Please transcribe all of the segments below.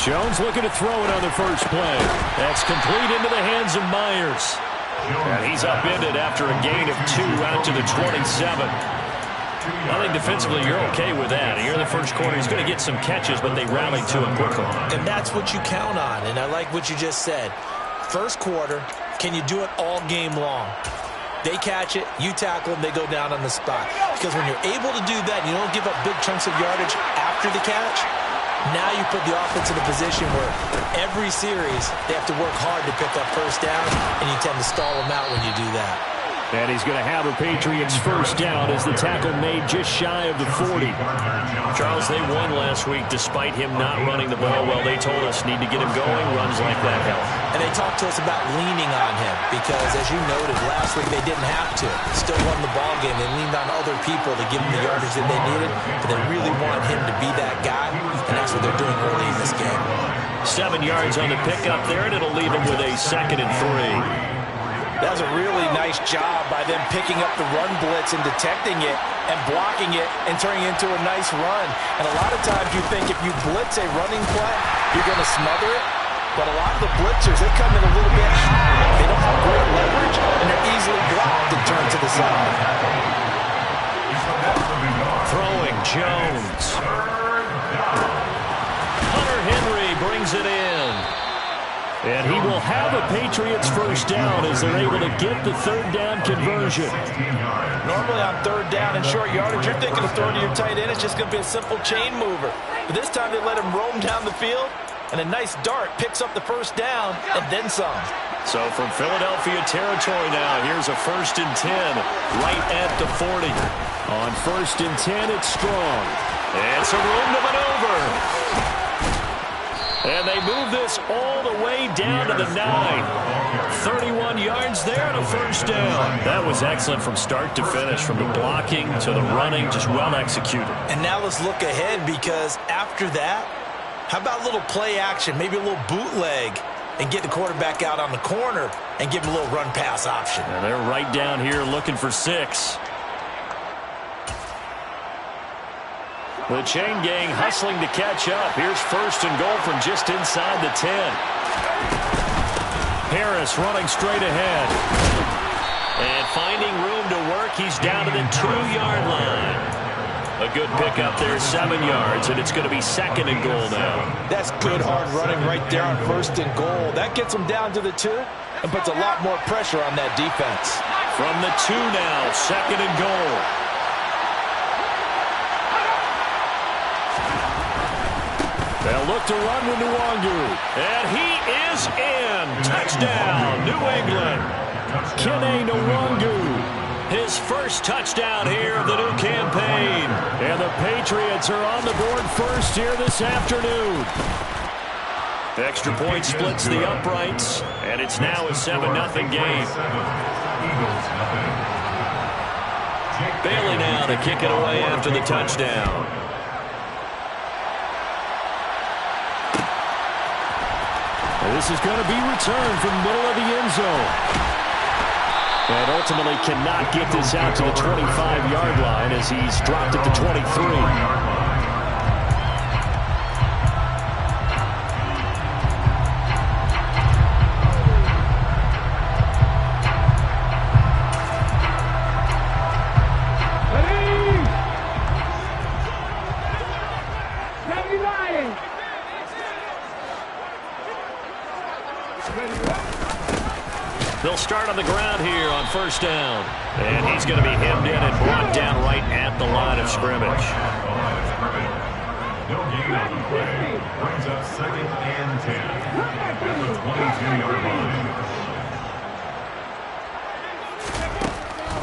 Jones looking to throw it on the first play. That's complete into the hands of Myers. And he's upended after a gain of 2 out to the 27. I think defensively you're okay with that. Here in the first quarter, he's going to get some catches, but they rallied to him quickly. And that's what you count on, and I like what you just said. First quarter, can you do it all game long? They catch it, you tackle them, they go down on the spot. Because when you're able to do that, you don't give up big chunks of yardage after the catch, now you put the offense in a position where every series they have to work hard to pick up first down, and you tend to stall them out when you do that. And he's going to have a Patriots first down as the tackle made just shy of the 40. Charles, they won last week despite him not running the ball well. They told us need to get him going. Runs like that help. And they talked to us about leaning on him because, as you noted, last week they didn't have to. Still won the ball game. They leaned on other people to give them the yardage that they needed, but they really want him to be that guy, and that's what they're doing early in this game. 7 yards on the pickup there, and it'll leave him with a 2nd and 3. That was a really nice job by them picking up the run blitz and detecting it and blocking it and turning it into a nice run. And a lot of times you think if you blitz a running play, you're going to smother it. But a lot of the blitzers, they come in a little bit high. They don't have great leverage, and they're easily blocked and turned to the side. Throwing Jones. Hunter Henry brings it in. And he will have a Patriots first down as they're able to get the 3rd down conversion. Normally on 3rd down and short yardage, you're thinking of throwing to your tight end. It's just going to be a simple chain mover. But this time they let him roam down the field, and a nice dart picks up the first down and then some. So from Philadelphia territory now, here's a 1st and 10 right at the 40. On 1st and 10, it's Strong. It's a room to maneuver. And they move this all the way down to the 9. 31 yards there and a first down. That was excellent from start to finish, from the blocking to the running, just well executed. And now let's look ahead, because after that, how about a little play action, maybe a little bootleg, and get the quarterback out on the corner and give him a little run-pass option. And they're right down here looking for 6. The chain gang hustling to catch up. Here's 1st and goal from just inside the 10. Harris running straight ahead. And finding room to work, he's down to the 2-yard line. A good pickup there, 7 yards, and it's going to be 2nd and goal now. That's good hard running right there on 1st and goal. That gets them down to the 2 and puts a lot more pressure on that defense. From the 2 now, 2nd and goal. They'll look to run with Nwangu. And he is in. Touchdown, New England. Kene Nwangu. His first touchdown here of the new campaign. And the Patriots are on the board first here this afternoon. The extra point splits the uprights. And it's now a 7-0 game. Bailey now to kick it away after the touchdown. This is going to be returned from the middle of the end zone. And ultimately cannot get this out to the 25-yard line as he's dropped at the 23. They'll start on the ground here on 1st down. And he's going to be hemmed in and brought down right at the line of scrimmage. No gain on the play. Brings up 2nd and 10 at the 22-yard line.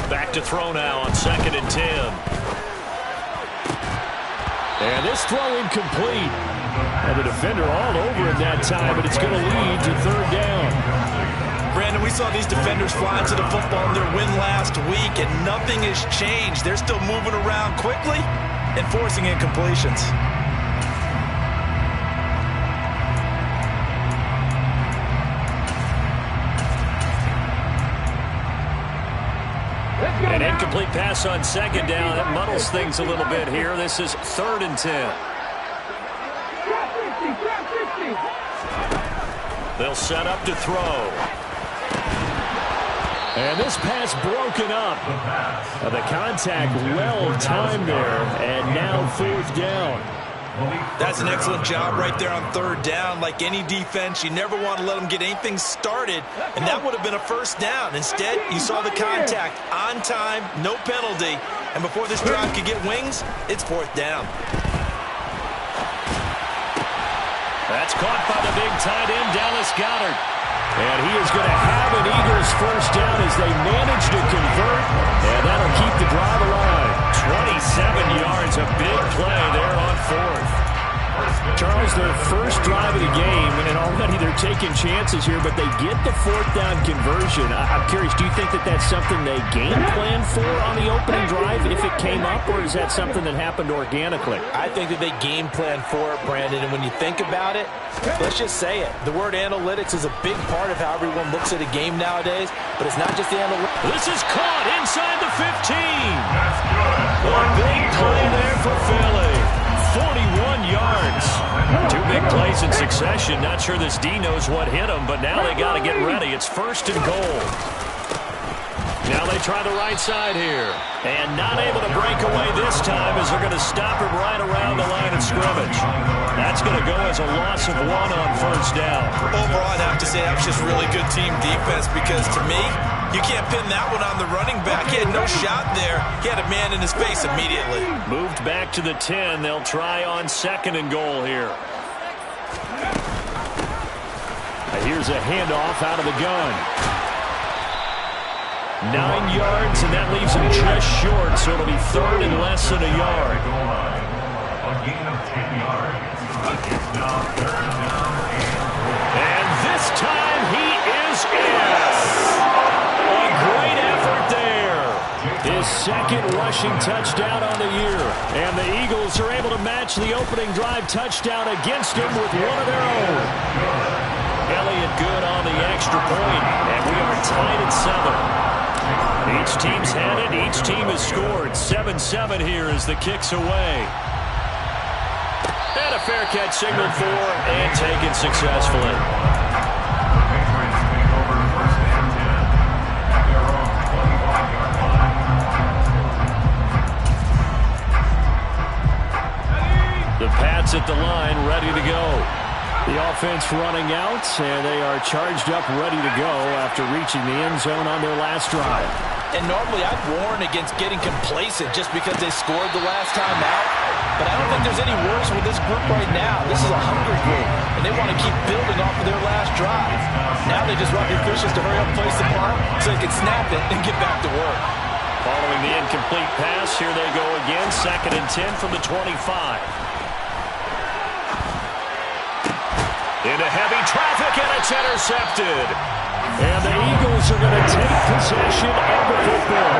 Back to throw now on 2nd and 10. And this throw incomplete. And the defender all over it that time, but it's going to lead to 3rd down. Brandon, we saw these defenders flying to the football in their win last week, and nothing has changed. They're still moving around quickly and forcing incompletions. An incomplete pass on 2nd down. That muddles things a little bit here. This is 3rd and 10. They'll set up to throw. And this pass broken up. The contact well timed there, and now 4th down. That's an excellent job right there on 3rd down. Like any defense, you never want to let them get anything started, and that would have been a 1st down. Instead, you saw the contact on time, no penalty, and before this drive could get wings, it's 4th down. That's caught by the big tight end, Dallas Goedert. And he is going to have an Eagles 1st down as they manage to convert, and that'll keep the drive alive. 27 yards, a big play there on 4th. Charles, their first drive of the game, and already they're taking chances here, but they get the 4th down conversion. I'm curious, do you think that that's something they game plan for on the opening drive if it came up, or is that something that happened organically? I think that they game plan for it, Brandon, and when you think about it, let's just say it. The word analytics is a big part of how everyone looks at a game nowadays, but it's not just the analytics. This is caught inside the 15. A big play there for Philly. 41 yards. 2 big plays in succession. Not sure this D knows what hit him, but now they got to get ready. It's 1st and goal. Now they try the right side here. And not able to break away this time as they're going to stop him right around the line of scrimmage. That's going to go as a loss of 1 on 1st down. Overall, I'd have to say that was just really good team defense because to me, you can't pin that one on the running back. He had no shot there. He had a man in his face immediately. Moved back to the 10. They'll try on 2nd and goal here. Here's a handoff out of the gun. 9 yards, and that leaves him just short, so it'll be 3rd and less than a yard. A gain of 10 yards. It's now 3rd down. And this time he is in. A great effort there. His 2nd rushing touchdown on the year. And the Eagles are able to match the opening drive touchdown against him with one of their own. Elliott good on the extra point, and we are tied at 7. Each team's had it. Each team has scored. 7-7 here as the kick's away. And a fair catch signaled for and taken successfully. The Pats at the line, ready to go. The offense running out, and they are charged up, ready to go after reaching the end zone on their last drive. And normally I'd warn against getting complacent just because they scored the last time out. But I don't think there's any worse with this group right now. This is a hungry group, and they want to keep building off of their last drive. Now they just want the officials to hurry up and place the punt so they can snap it and get back to work. Following the incomplete pass, here they go again. 2nd and 10 from the 25. Into heavy traffic, and it's intercepted. And the Eagles are going to take possession of the football.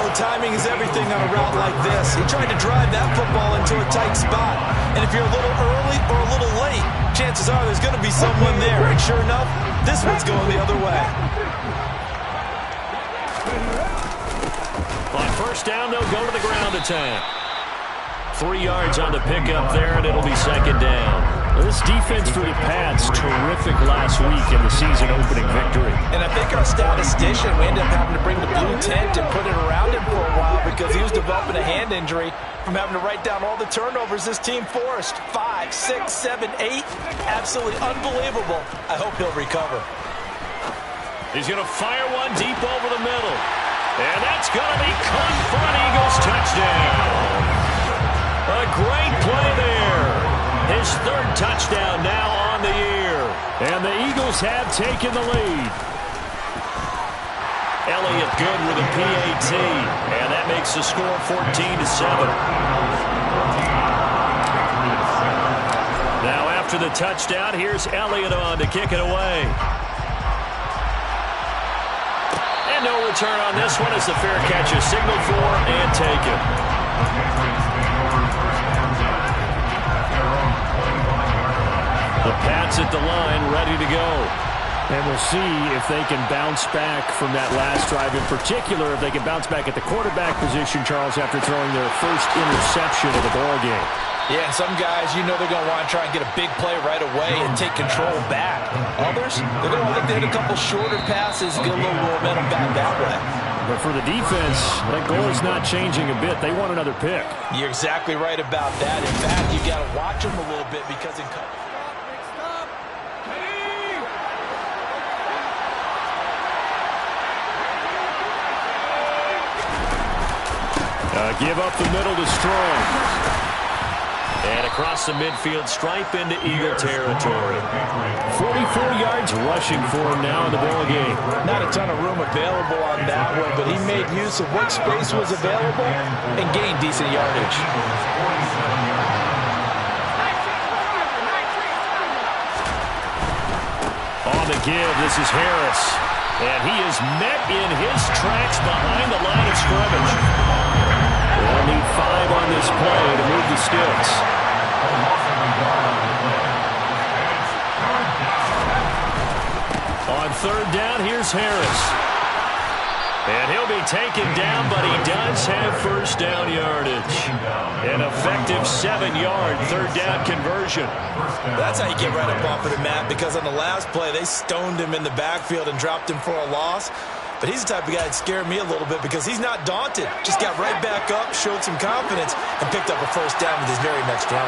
Oh, timing is everything on a route like this. He tried to drive that football into a tight spot. And if you're a little early or a little late, chances are there's going to be someone there. And sure enough, this one's going the other way. On 1st down, they'll go to the ground attack. 3 yards on the pickup there, and it'll be 2nd down. Well, this defense for the Pats, terrific last week in the season opening victory. And I think our statistician, we ended up having to bring the blue tent and put it around him for a while because he was developing a hand injury from having to write down all the turnovers this team forced. 5, 6, 7, 8. Absolutely unbelievable. I hope he'll recover. He's going to fire one deep over the middle. And that's going to be caught for an Eagles touchdown. A great play there. His 3rd touchdown now on the year. And the Eagles have taken the lead. Elliott good with a PAT. And that makes the score 14-7. Now after the touchdown, here's Elliott on to kick it away. And no return on this one as the fair catch is signaled for and taken. The Pats at the line, ready to go. And we'll see if they can bounce back from that last drive. In particular, if they can bounce back at the quarterback position, Charles, after throwing their first interception of the ballgame. Yeah, and some guys, you know they're going to want to try and get a big play right away and take control back. Others, they're going to look to hit a couple shorter passes and get a little momentum back that way. But for the defense, that goal is not changing a bit. They want another pick. You're exactly right about that. In fact, you got to watch them a little bit because in give up the middle to Strong. And across the midfield stripe into Eagle territory. 44 yards rushing for him now in the ball game. Not a ton of room available on that one, but he made use of what space was available and gained decent yardage. On the give, this is Harris. And he is met in his tracks behind the line of scrimmage. They'll need 5 on this play to move the sticks. On third down, here's Harris. And he'll be taken down, but he does have first down yardage. An effective 7-yard third down conversion. That's how you get right up off of the mat, because on the last play, they stoned him in the backfield and dropped him for a loss. But he's the type of guy that scared me a little bit because he's not daunted. Just got right back up, showed some confidence, and picked up a first down with his very next run.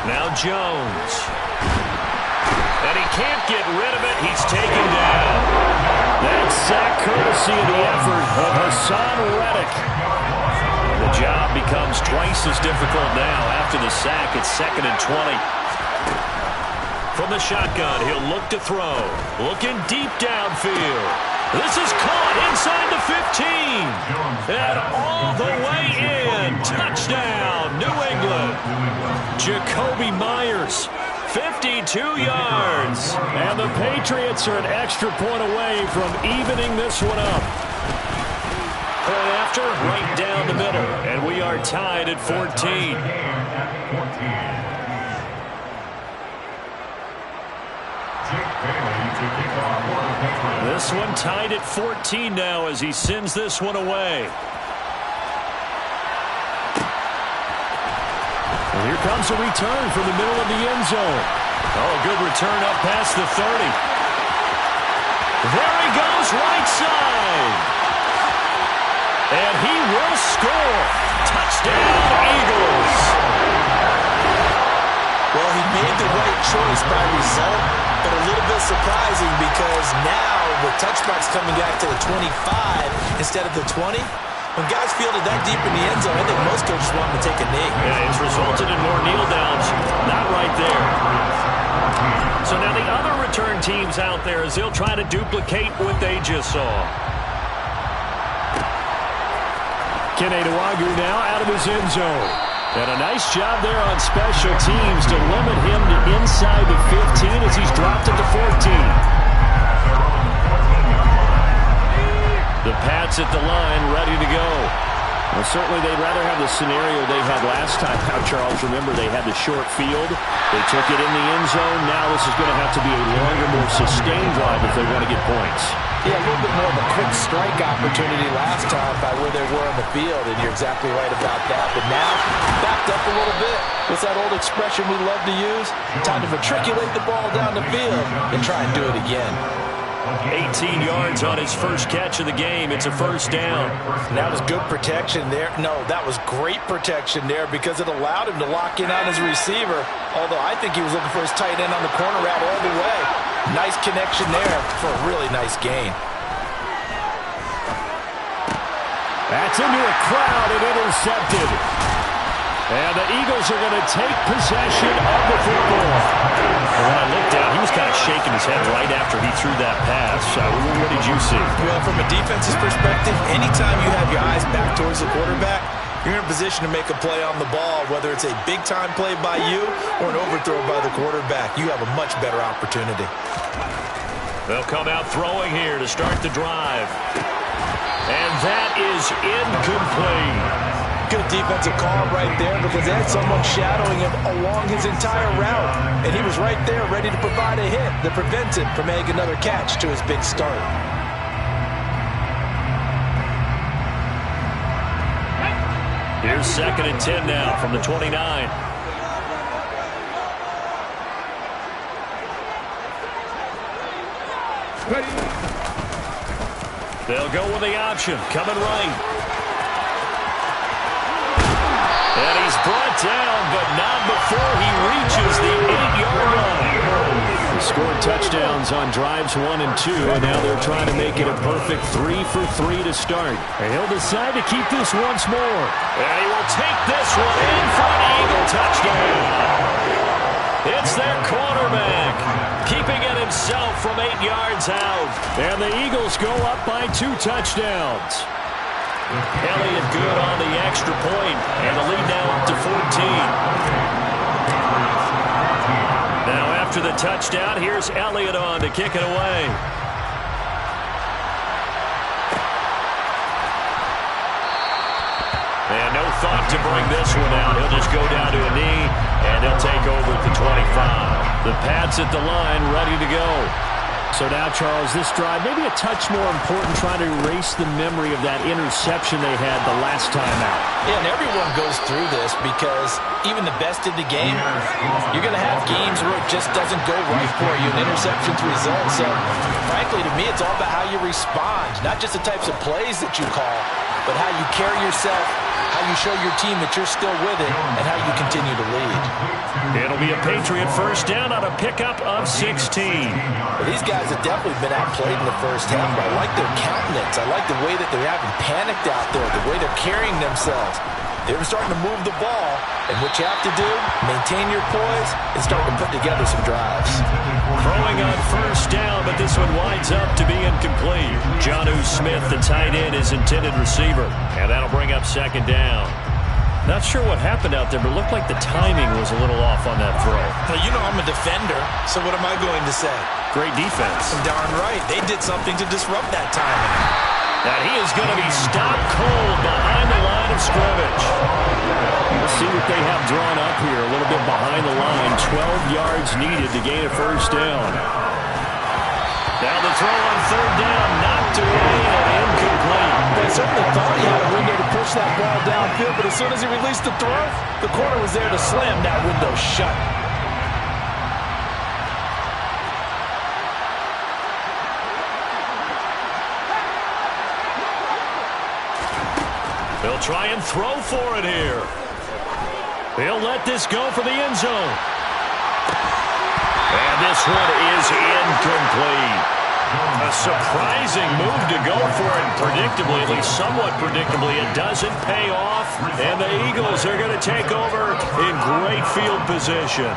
Now Jones. And he can't get rid of it. He's taken down. That's sack courtesy of the effort of Hassan Reddick. The job becomes twice as difficult now after the sack. It's 2nd and 20. From the shotgun, he'll look to throw. Looking deep downfield. This is caught inside the 15. And all the way in. Touchdown, New England. Jacoby Myers, 52 yards. And the Patriots are an extra point away from evening this one up. Point after, right down the middle. And we are tied at 14. This one tied at 14 now as he sends this one away. And here comes a return from the middle of the end zone. Oh, a good return up past the 30. There he goes, right side. And he will score. Touchdown, Eagles. Well, he made the right choice by result, but a little bit surprising because now with touchbacks coming back to the 25 instead of the 20, when guys fielded that deep in the end zone, I think most coaches want them to take a knee. Yeah, it's resulted in more kneel downs. Not right there. So now the other return teams out there as they'll try to duplicate what they just saw. Kene Nwangwu now out of his end zone. And a nice job there on special teams to limit him to inside the 15 as he's dropped it to 14. The Pats at the line, ready to go. Well, certainly they'd rather have the scenario they had last time out, Charles. Remember, they had the short field. They took it in the end zone. Now this is going to have to be a longer, more sustained drive if they want to get points. Yeah, a little bit more of a quick strike opportunity last time by where they were on the field, and you're exactly right about that. But now, backed up a little bit. What's that old expression we love to use? Time to matriculate the ball down the field and try and do it again. 18 yards on his first catch of the game. It's a first down. And that was good protection there. No, that was great protection there because it allowed him to lock in on his receiver, although I think he was looking for his tight end on the corner route all the way. Nice connection there for a really nice gain. That's into a crowd and intercepted. And the Eagles are going to take possession of the football. And when I looked down, he was kind of shaking his head right after he threw that pass. What did you see? Well, from a defense's perspective, anytime you have your eyes back towards the quarterback, you're in a position to make a play on the ball, whether it's a big-time play by you or an overthrow by the quarterback. You have a much better opportunity. They'll come out throwing here to start the drive. And that is incomplete. Good defensive call right there because they had someone shadowing him along his entire route. And he was right there ready to provide a hit that prevents him from making another catch to his big start. Here's 2nd and 10 now from the 29. They'll go with the option. Coming right. And he's brought down, but not before he reaches the 8-yard line. They scored touchdowns on drives 1 and 2, and now they're trying to make it a perfect 3 for 3 to start. And he'll decide to keep this once more. And he will take this one in for an Eagle touchdown. It's their quarterback, keeping it himself from 8 yards out. And the Eagles go up by 2 touchdowns. Elliott good on the extra point, and the lead now up to 14. Now after the touchdown, here's Elliott on to kick it away. And no thought to bring this one out. He'll just go down to a knee, and he'll take over at the 25. The Pats at the line, ready to go. So now, Charles, this drive maybe a touch more important, trying to erase the memory of that interception they had the last time out. Yeah, and everyone goes through this because even the best in the game, you're going to have games where it just doesn't go right for you, and interceptions result. So, frankly, to me, it's all about how you respond, not just the types of plays that you call, but how you carry yourself, how you show your team that you're still with it, and how you continue to lead. It'll be a Patriot first down on a pickup of 16. Well, these guys have definitely been outplayed in the first half, but I like their countenance. I like the way that they're having panicked out there, the way they're carrying themselves. They're starting to move the ball, and what you have to do, maintain your poise and start to put together some drives. Throwing on first down, but this one winds up to be incomplete. Jonnu Smith, the tight end, is intended receiver, and that'll bring up 2nd down. Not sure what happened out there, but it looked like the timing was a little off on that throw. Well, you know I'm a defender, so what am I going to say? Great defense. Darn right. They did something to disrupt that timing. And he is going to be stopped cold behind the line of scrimmage. We'll see what they have drawn up here. A little bit behind the line. 12 yards needed to gain a first down. Now the throw on 3rd down. Knocked away and incomplete. They certainly thought he had a window to push that ball downfield, but as soon as he released the throw, the corner was there to slam that window shut. They'll try and throw for it here. They'll let this go for the end zone. And this one is incomplete. A surprising move to go for it. Predictably, at least somewhat predictably, it doesn't pay off. And the Eagles are going to take over in great field position.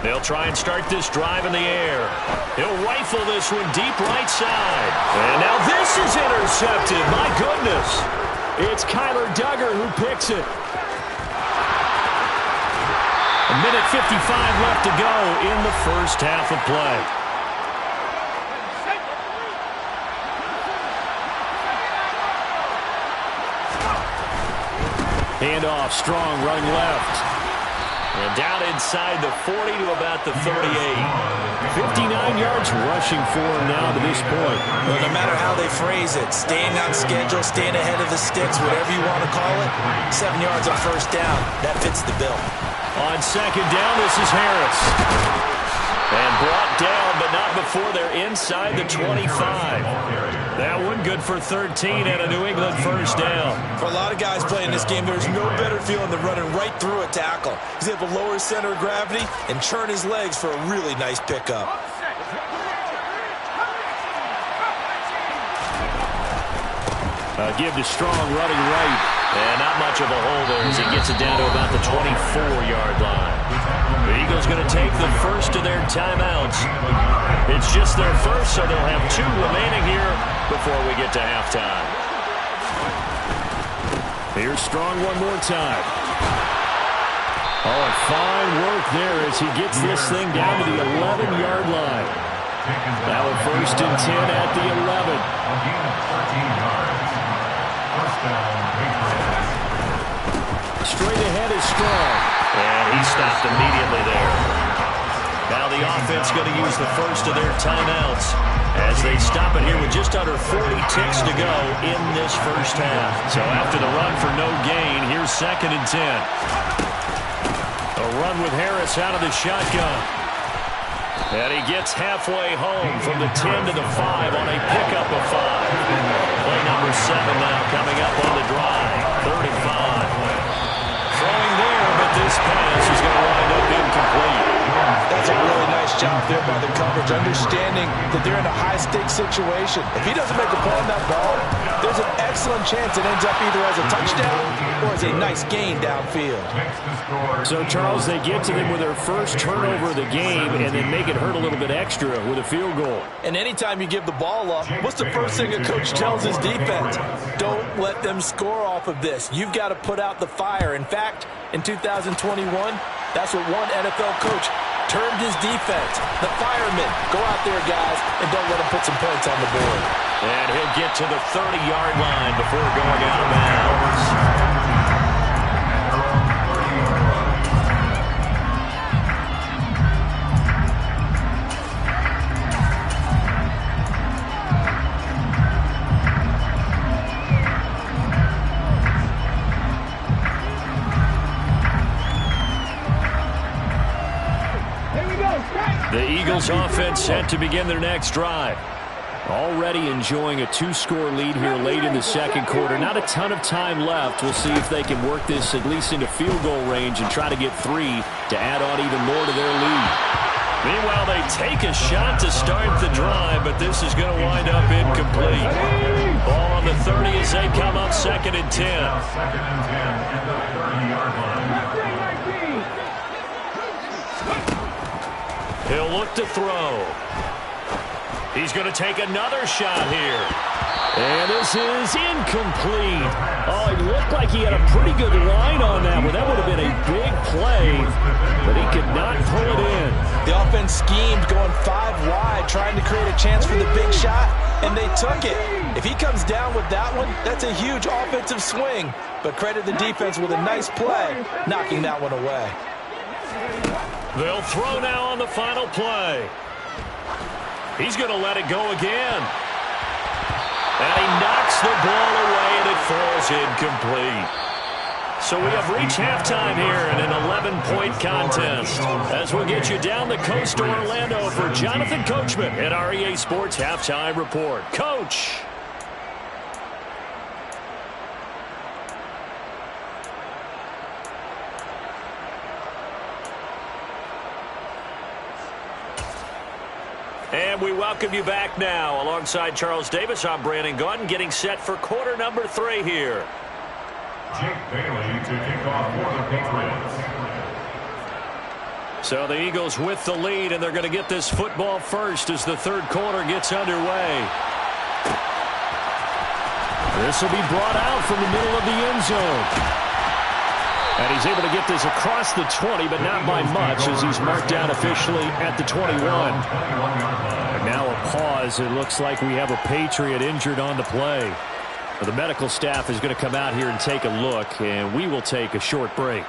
They'll try and start this drive in the air. He'll rifle this one deep right side. And now this is intercepted. My goodness. It's Kyler Duggar who picks it. A minute 55 left to go in the first half of play. Handoff, Strong running left. And down inside the 40 to about the 38. 59 yards rushing for him now to this point. Well, no matter how they phrase it, staying on schedule, staying ahead of the sticks, whatever you want to call it, 7 yards on first down, that fits the bill. On 2nd down, this is Harris. And brought down, but not before they're inside the 25. That one good for 13 and a New England first down. For a lot of guys playing this game, there's no better feeling than running right through a tackle. He's able to lower his center of gravity and churn his legs for a really nice pickup. Give to Strong running right. And not much of a hole there as he gets it down to about the 24-yard line. The Eagles going to take the first of their timeouts. It's just their first, so they'll have 2 remaining here before we get to halftime. Here's Strong one more time. Oh, fine work there as he gets this thing down to the 11-yard line. Now a 1st and 10 at the 11. A gain of 13 yards. First down, Patriots. Straight ahead is Strong. And he stopped immediately there. Now the offense going to use the first of their timeouts as they stop it here with just under 40 ticks to go in this first half. So after the run for no gain, here's 2nd and 10. A run with Harris out of the shotgun. And he gets halfway home from the 10 to the 5 on a pickup of 5. Play number 7 now coming up on the drive. 3rd and 5. Throwing there, but this pass is going to wind up incomplete. That's a really nice job there by the coverage, understanding that they're in a high-stakes situation. If he doesn't make a play on that ball, there's an excellent chance it ends up either as a touchdown or as a nice gain downfield. So, Charles, they get to them with their first turnover of the game and then make it hurt a little bit extra with a field goal. And anytime you give the ball up, what's the first thing a coach tells his defense? Don't let them score off of this. You've got to put out the fire. In fact, in 2021, that's what one NFL coach termed his defense. The firemen. Go out there, guys, and don't let them put some points on the board. And he'll get to the 30-yard line before going out of bounds. The Eagles offense set to begin their next drive. Already enjoying a 2-score lead here late in the second quarter. Not a ton of time left. We'll see if they can work this at least into field goal range and try to get 3 to add on even more to their lead. Meanwhile, they take a shot to start the drive, but this is going to wind up incomplete. Ball on the 30 as they come up 2nd and 10. 2nd and 10 at the 30-yard line. He'll look to throw. He's going to take another shot here. And this is incomplete. Oh, it looked like he had a pretty good line on that one. That would have been a big play, but he could not pull it in. The offense schemed going 5 wide, trying to create a chance for the big shot, and they took it. If he comes down with that one, that's a huge offensive swing. But credit the defense with a nice play, knocking that one away. They'll throw now on the final play. He's going to let it go again. And he knocks the ball away, and it falls incomplete. So we have reached halftime here in an 11-point contest. As we'll get you down the coast to Orlando for Jonathan Coachman at our EA Sports Halftime Report. Coach. And we welcome you back now. Alongside Charles Davis, I'm Brandon Gaudin, getting set for quarter number 3 here. Jake Bailey to kick off for the Patriots. So the Eagles with the lead, and they're going to get this football first as the third quarter gets underway. This will be brought out from the middle of the end zone. And he's able to get this across the 20, but not by much, as he's marked down officially at the 21. And now a pause. It looks like we have a Patriot injured on the play. The medical staff is going to come out here and take a look, and we will take a short break.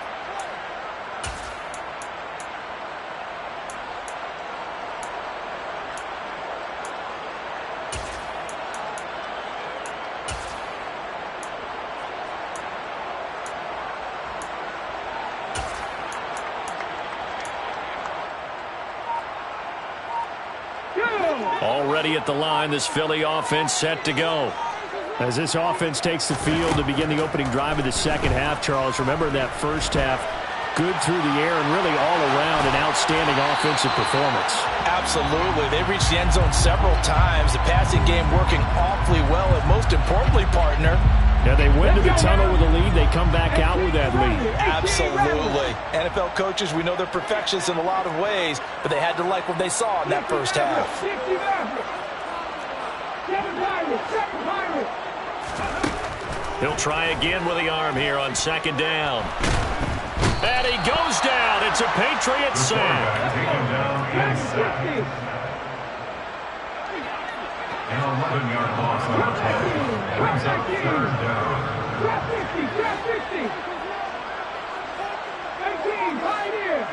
Already at the line, this Philly offense set to go. As this offense takes the field to begin the opening drive of the second half, Charles, remember that first half, good through the air and really all around an outstanding offensive performance. Absolutely. They reached the end zone several times. The passing game working awfully well, and most importantly, partner, yeah, they went to the tunnel with a lead. They come back out with that lead. Absolutely. NFL coaches, we know they're perfectionists in a lot of ways, but they had to like what they saw in that first half. He'll try again with the arm here on second down. And he goes down. It's a Patriot sack. An 11-yard loss on the play. Brings up third down. Trap 60, trap 60. 18, right here.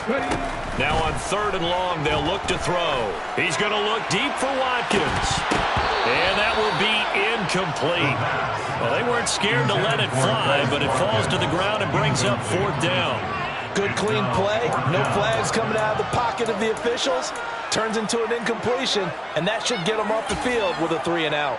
Ready? Now on 3rd and long, they'll look to throw. He's going to look deep for Watkins. And that will be incomplete. Well, they weren't scared to let it fly, but it falls to the ground and brings up 4th down. Good, clean play. No flags coming out of the pocket of the officials. Turns into an incompletion, and that should get them off the field with a 3 and out.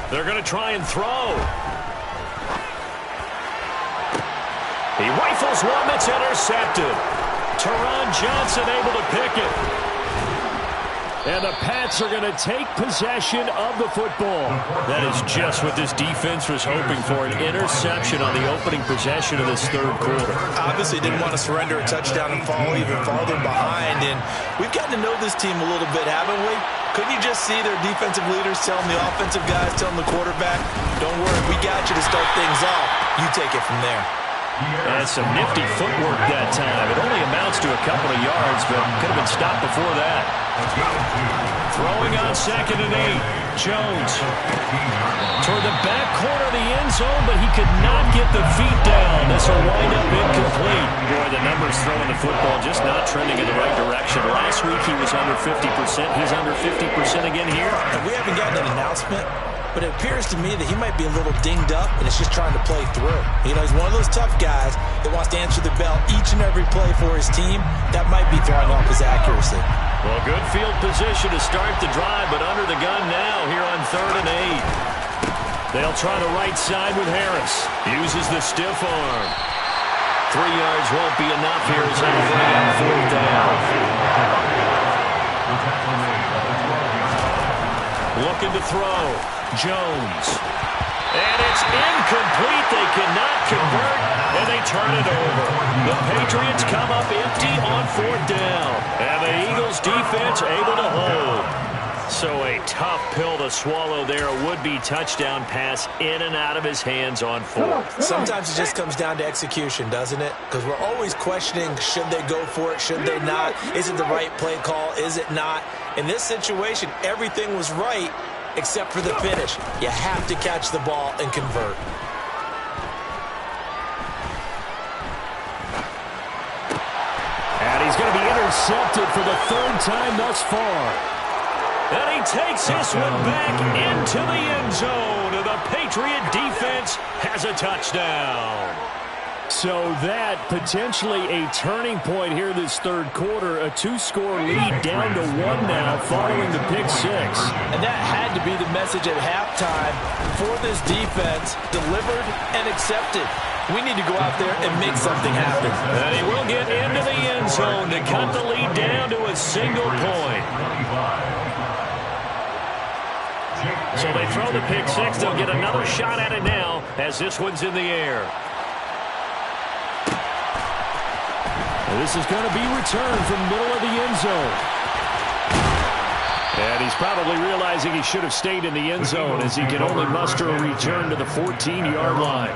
They're going to try and throw. He rifles one that's intercepted. Teron Johnson able to pick it. And the Pats are going to take possession of the football. That is just what this defense was hoping for, an interception on the opening possession of this 3rd quarter. Obviously didn't want to surrender a touchdown and fall even farther behind. And we've gotten to know this team a little bit, haven't we? Couldn't you just see their defensive leaders telling the offensive guys, telling the quarterback, don't worry, we got you to start things off. You take it from there. And some nifty footwork that time. It only amounts to a couple of yards, but could have been stopped before that. Throwing on 2nd and 8. Jones toward the back corner of the end zone, but he could not get the feet down. This will wind up incomplete. Boy, the numbers throwing the football just not trending in the right direction. Last week he was under 50%. He's under 50% again here. And we haven't gotten an announcement, but it appears to me that he might be a little dinged up and is just trying to play through. You know, he's one of those tough guys that wants to answer the bell each and every play for his team. That might be throwing off his accuracy. Well, good field position to start the drive, but under the gun now here on 3rd and 8. They'll try the right side with Harris. Uses the stiff arm. 3 yards won't be enough here as they bring up 4th down. Looking to throw. Jones. And it's incomplete. They cannot convert, and they turn it over. The Patriots come up empty on 4th down, and the Eagles defense able to hold. So a tough pill to swallow there. A would-be touchdown pass in and out of his hands on 4th. Sometimes it just comes down to execution, doesn't it? Because we're always questioning, should they go for it, should they not? Is it the right play call, is it not? In this situation, everything was right except for the finish. You have to catch the ball and convert. And he's going to be intercepted for the 3rd time thus far. And he takes this one back into the end zone. And the Patriot defense has a touchdown. So that potentially a turning point here this 3rd quarter. A 2-score lead down to 1 now following the pick 6. And that had to be the message at halftime for this defense. Delivered and accepted. We need to go out there and make something happen. And he will get into the end zone to cut the lead down to a single point. So they throw the pick 6. They'll get another shot at it now as this one's in the air. This is going to be returned from the middle of the end zone. And he's probably realizing he should have stayed in the end zone as he can only muster a return to the 14-yard line.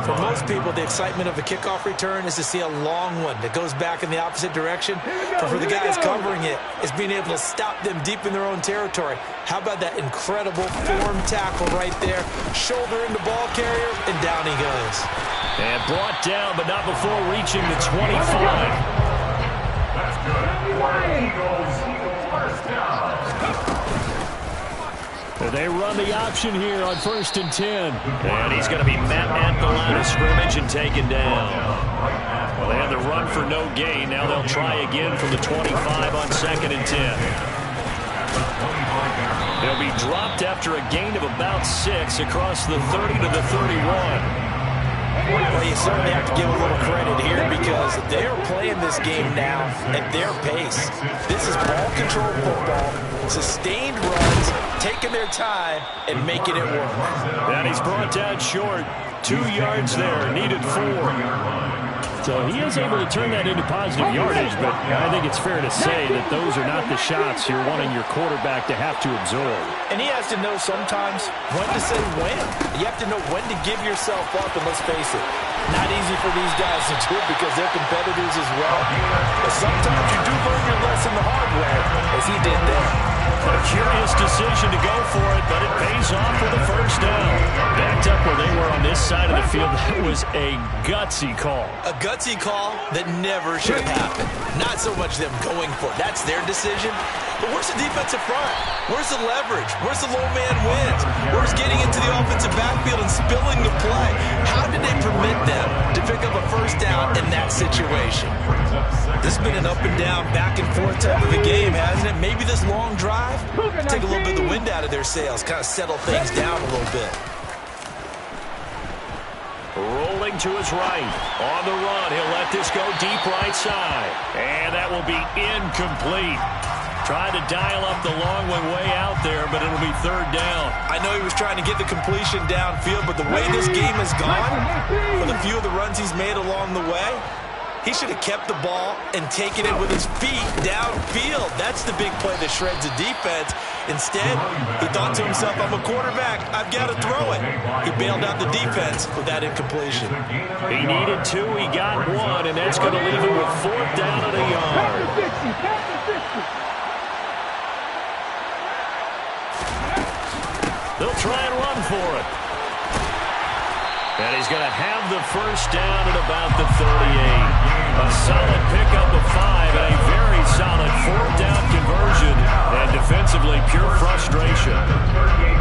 For most people, the excitement of a kickoff return is to see a long one that goes back in the opposite direction. But for the guys covering it, it's being able to stop them deep in their own territory. How about that incredible form tackle right there? Shoulder into ball carrier, and down he goes. And brought down, but not before reaching the 25. That's good. Eagles, first down. They run the option here on 1st and 10. And he's going to be met at the line of scrimmage and taken down. Well, they had the run for no gain. Now they'll try again from the 25 on 2nd and 10. They'll be dropped after a gain of about 6 across the 30 to the 31. Well, you certainly have to give a little credit here because they are playing this game now at their pace. This is ball control football, sustained runs, taking their time and making it work. And he's brought down short. 2 yards there, needed 4. So he is able to turn that into positive yardage, but I think it's fair to say that those are not the shots you're wanting your quarterback to have to absorb. And he has to know sometimes when to say when. You have to know when to give yourself up, and let's face it, not easy for these guys to do because they're competitors as well. But sometimes you do learn your lesson the hard way, as he did there. A curious decision to go for it, but it pays off with a first down. Backed up where they were on this side of the field, that was a gutsy call. A gutsy call that never should have happened. Not so much them going for it. That's their decision. But where's the defensive front? Where's the leverage? Where's the low man wins? Where's getting into the offensive backfield and spilling the play? How did they permit them to pick up a first down in that situation? This has been an up and down, back and forth type of a game, hasn't it? Maybe this long drive take a little bit of the wind out of their sails, kind of settle things down a little bit. Rolling to his right. On the run, he'll let this go deep right side. And that will be incomplete. Trying to dial up the long one way out there, but it'll be third down. I know he was trying to get the completion downfield, but the way this game has gone, for the few of the runs he's made along the way, he should have kept the ball and taken it with his feet downfield. That's the big play that shreds the defense. Instead, he thought to himself, I'm a quarterback, I've got to throw it. He bailed out the defense with that incompletion. He needed two, he got one, and that's going to leave him with fourth down and a yard. They'll try and run for it. And he's going to have the first down at about the 38. A solid pickup of 5 and a very solid fourth down conversion. And defensively, pure frustration.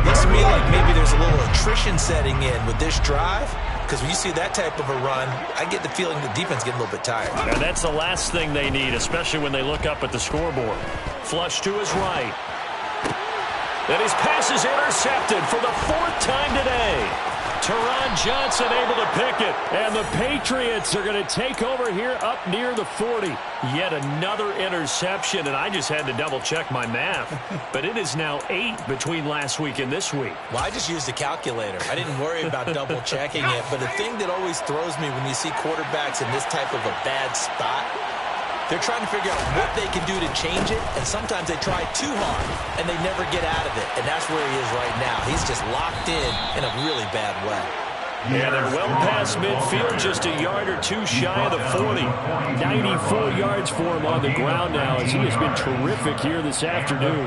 Looks to me like maybe there's a little attrition setting in with this drive. Because when you see that type of a run, I get the feeling the defense getting a little bit tired. And that's the last thing they need, especially when they look up at the scoreboard. Flush to his right. And his pass is intercepted for the fourth time today. Teron Johnson able to pick it. And the Patriots are going to take over here up near the 40. Yet another interception, and I just had to double-check my math. But it is now 8 between last week and this week. Well, I just used a calculator. I didn't worry about double-checking it. But the thing that always throws me when you see quarterbacks in this type of a bad spot, they're trying to figure out what they can do to change it, and sometimes they try too hard, and they never get out of it. And that's where he is right now. He's just locked in a really bad way. Yeah, they're well past midfield, just a yard or two shy of the 40. 94 yards for him on the ground now, as he has been terrific here this afternoon.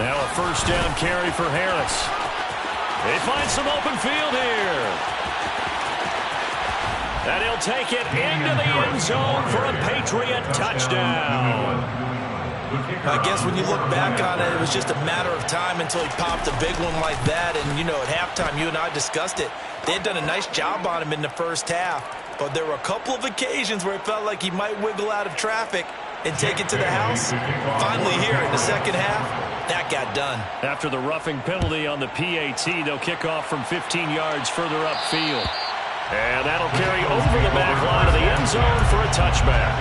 Now a first down carry for Harris. They find some open field here. And he'll take it into the end zone for a Patriot touchdown. I guess when you look back on it, it was just a matter of time until he popped a big one like that. And, you know, at halftime, you and I discussed it. They had done a nice job on him in the first half. But there were a couple of occasions where it felt like he might wiggle out of traffic and take it to the house. Finally here in the second half, that got done. After the roughing penalty on the PAT, they'll kick off from 15 yards further upfield. And that'll carry over the back line of the end zone for a touchback.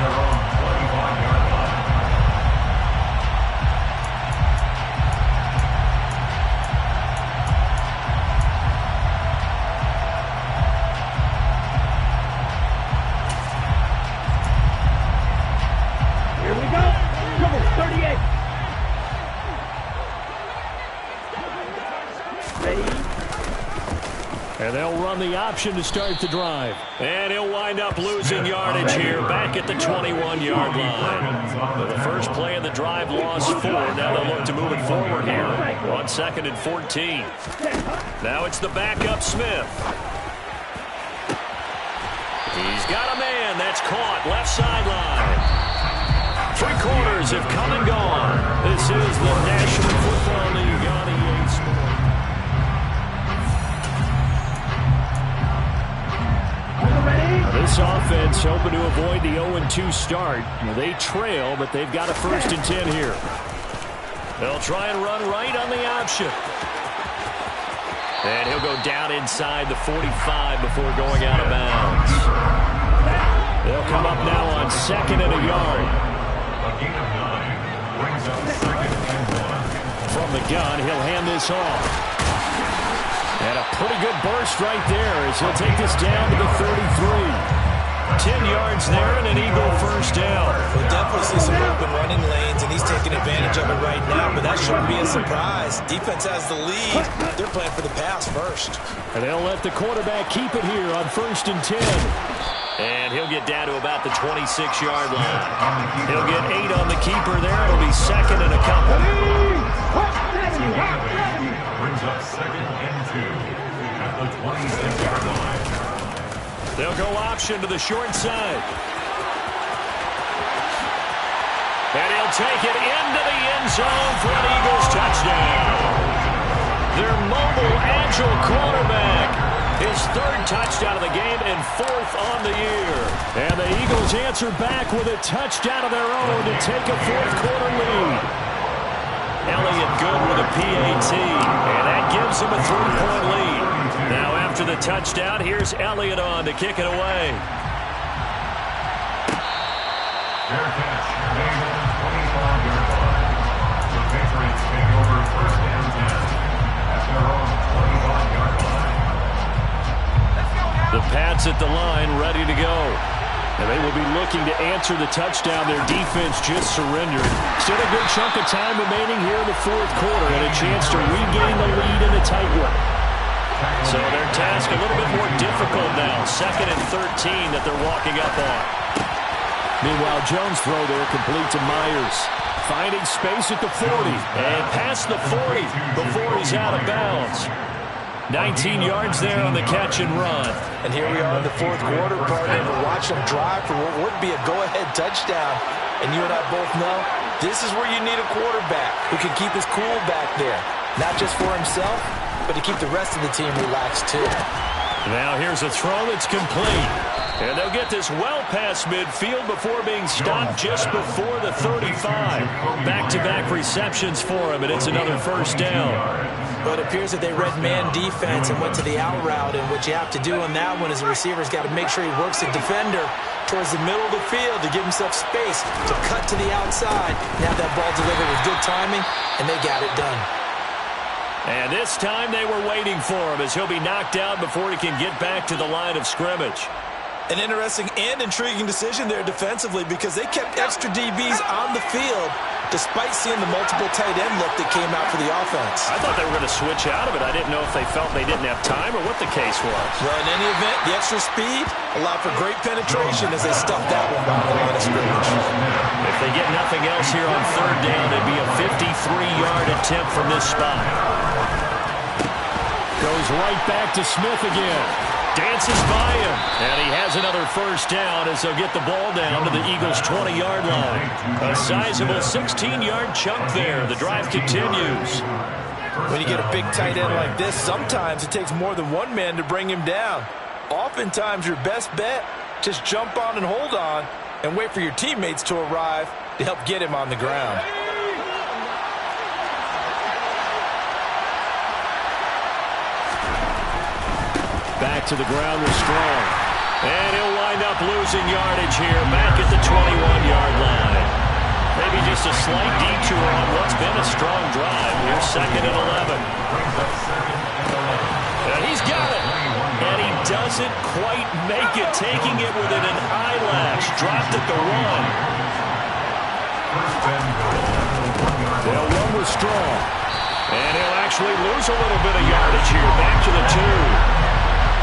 And they'll run the option to start the drive. And he'll wind up losing yardage here back at the 21-yard line. The first play of the drive lost 4. Now they'll look to move it forward here on 2nd and 14. Now it's the backup Smith. He's got a man. That's caught left sideline. 3 quarters have come and gone. This is the National Football League on EA Sports. This offense hoping to avoid the 0-2 start. They trail, but they've got a 1st and 10 here. They'll try and run right on the option. And he'll go down inside the 45 before going out of bounds. They'll come up now on 2nd and a yard. A gain of 9 brings up 2nd and 1. from the gun. He'll hand this off. And a pretty good burst right there as he'll take this down to the 33. 10 yards there and an Eagle first down. We'll definitely see some open running lanes, and he's taking advantage of it right now, but that shouldn't be a surprise. Defense has the lead. They're playing for the pass first. And they'll let the quarterback keep it here on 1st and 10. And he'll get down to about the 26-yard line. He'll get 8 on the keeper there. It'll be 2nd and a couple. Brings up 2nd and 2 at the 26-yard line. They'll go option to the short side. And he'll take it into the end zone for an Eagles touchdown. Their mobile, agile quarterback. His 3rd touchdown of the game and 4th on the year. And the Eagles answer back with a touchdown of their own to take a 4th quarter lead. Elliott good with a PAT, and that gives him a 3-point lead. Now after the touchdown, here's Elliott on to kick it away. Fair catch, made at the 25-yard line. The Patriots take over 1st and 10 at their own 25-yard line. The Pats at the line, ready to go. And they will be looking to answer the touchdown their defense just surrendered. Still a good chunk of time remaining here in the 4th quarter and a chance to regain the lead in a tight one. So their task a little bit more difficult now. 2nd and 13 that they're walking up on. Meanwhile, Jones' throw there complete to Myers. Finding space at the 40 and past the 40 before he's out of bounds. 19 yards there on the catch and run. And here we are in the 4th quarter, partner. We're watching them drive for what would be a go-ahead touchdown. And you and I both know this is where you need a quarterback who can keep his cool back there. Not just for himself, but to keep the rest of the team relaxed too. Now here's a throw that's complete. And they'll get this well past midfield before being stopped just before the 35. Back-to-back receptions for him, and it's another 1st down. But it appears that they read man defense and went to the out route, and what you have to do on that one is the receiver's got to make sure he works the defender towards the middle of the field to give himself space to cut to the outside and have that ball delivered with good timing, and they got it done. And this time they were waiting for him as he'll be knocked out before he can get back to the line of scrimmage. An interesting and intriguing decision there defensively because they kept extra DBs on the field despite seeing the multiple tight end look that came out for the offense. I thought they were going to switch out of it. I didn't know if they felt they didn't have time or what the case was. Well, in any event, the extra speed allowed for great penetration as they stuffed that one by the line of scrimmage. If they get nothing else here on 3rd down, it'd be a 53-yard attempt from this spot. Goes right back to Smith again. Dances by him, and he has another 1st down as they'll get the ball down to the Eagles' 20-yard line. A sizable 16-yard chunk there. The drive continues. When you get a big tight end like this, sometimes it takes more than one man to bring him down. Oftentimes, your best bet, just jump on and hold on and wait for your teammates to arrive to help get him on the ground. Back to the ground with Strong. And he'll wind up losing yardage here back at the 21-yard line. Maybe just a slight detour on what's been a strong drive. Here's 2nd and 11. And he's got it. And he doesn't quite make it, taking it within an eyelash. Dropped at the 1. They'll run with Strong. And he'll actually lose a little bit of yardage here. Back to the 2.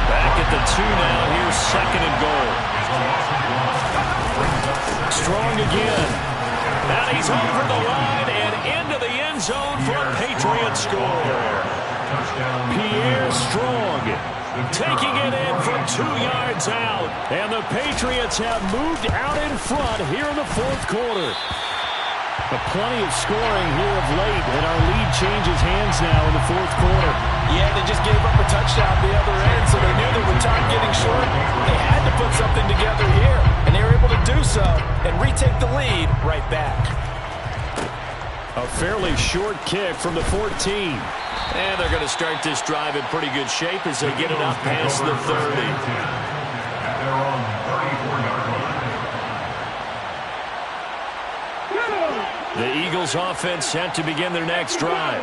Back at the 2 now. Here's 2nd and goal. Strong again. And he's over the line and into the end zone for a Patriots score. Pierre Strong taking it in from 2 yards out. And the Patriots have moved out in front here in the 4th quarter. But plenty of scoring here of late, and our lead changes hands now in the 4th quarter. Yeah, they just gave up a touchdown at the other end, so they knew that with time getting short, they had to put something together here, and they were able to do so and retake the lead right back. A fairly short kick from the 14. And they're going to start this drive in pretty good shape as they get it up past the 30. At their own 34-yard line. The Eagles offense set to begin their next drive.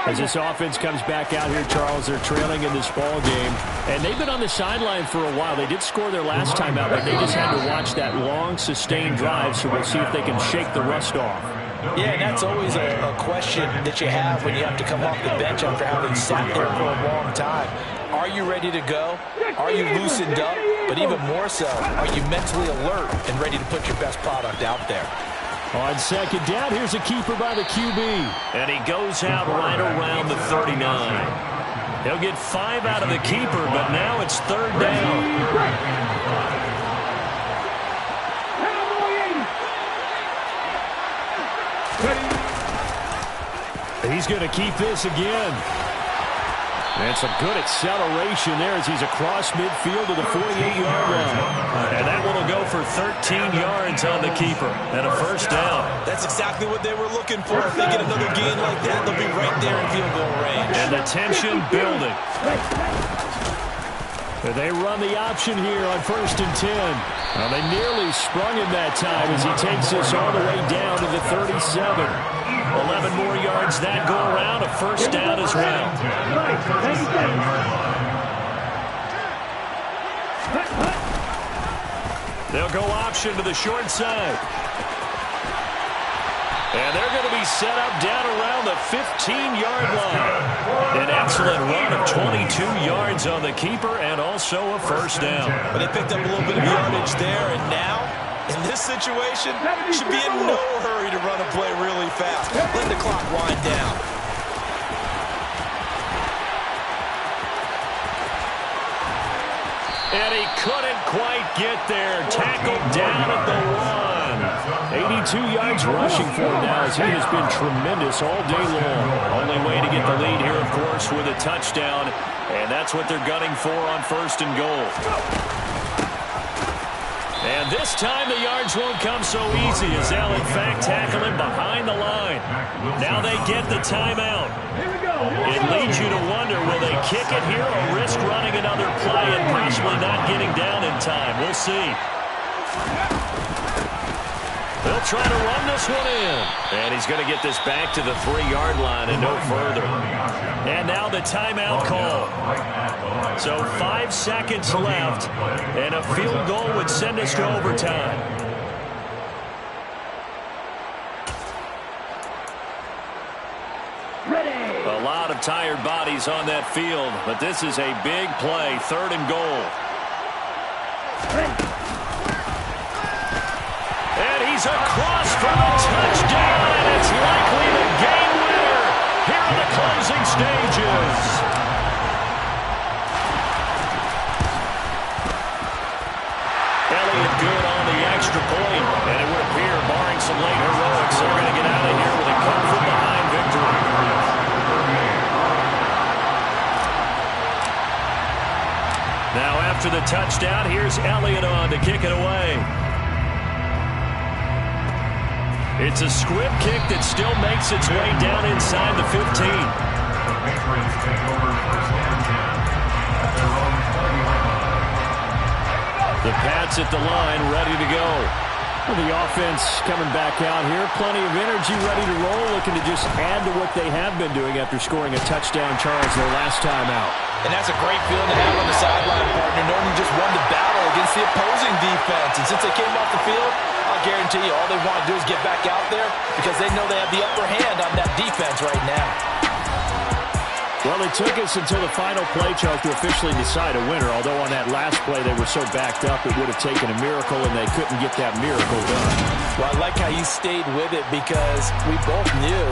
As this offense comes back out here, Charles, they're trailing in this ball game. And they've been on the sideline for a while. They did score their last time out, but they just had to watch that long, sustained drive, so we'll see if they can shake the rust off. Yeah, and that's always a question that you have when you have to come off the bench after having sat there for a long time. Are you ready to go? Are you loosened up? But even more so, are you mentally alert and ready to put your best product out there? On second down, here's a keeper by the QB. And he goes out right around the 39. He'll get 5 out of the keeper, but now it's third down. He's going to keep this again. And some good acceleration there as he's across midfield to the 48-yard line. And that one will go for 13 yards on the keeper and a first down. That's exactly what they were looking for. If they get another gain like that, they'll be right there in field goal range. And the tension building. They run the option here on 1st and 10. Well, they nearly sprung him that time as he takes this all the way down to the 37. 11 more yards that go around, a first down as well. They'll go option to the short side. And they're going to be set up down around the 15-yard line. An excellent run of 22 yards on the keeper and also a first down. But they picked up a little bit of yardage there, and now, in this situation, should be in no hurry to run a play really fast. Let the clock wind down. And he couldn't quite get there. Tackled down at the 1. 82 yards rushing for him now as he has been tremendous all day long. Only way to get the lead here, of course, with a touchdown. And that's what they're gunning for on 1st and goal. And this time the yards won't come so easy as they'll, in fact, tackle him behind the line. Now they get the timeout. It leads you to wonder, will they kick it here or risk running another play and possibly not getting down in time? We'll see. They'll try to run this one in. And he's going to get this back to the 3-yard line and no further. And now the timeout call. So 5 seconds left, and a field goal would send us to overtime. A lot of tired bodies on that field, but this is a big play, 3rd and goal. And he's across for the touchdown, and it's likely the game winner here in the closing stages. Elliott good on the extra point, and it would appear, barring some late heroics, they're going to get out of here with a come-from-behind victory. Now after the touchdown, here's Elliott on to kick it away. It's a squib kick that still makes its way down inside the 15. The Patriots take over 1st and 10 at their own 30-yard line. The Pats at the line, ready to go. Well, the offense coming back out here. Plenty of energy, ready to roll, looking to just add to what they have been doing after scoring a touchdown, Charles, their last time out. And that's a great feeling to have on the sideline, partner, knowing you just won the battle against the opposing defense. And since they came off the field, I'll guarantee you all they want to do is get back out there because they know they have the upper hand on that defense right now. Well, it took us until the final play, Charles, to officially decide a winner, although on that last play they were so backed up it would have taken a miracle, and they couldn't get that miracle done. Well, I like how you stayed with it because we both knew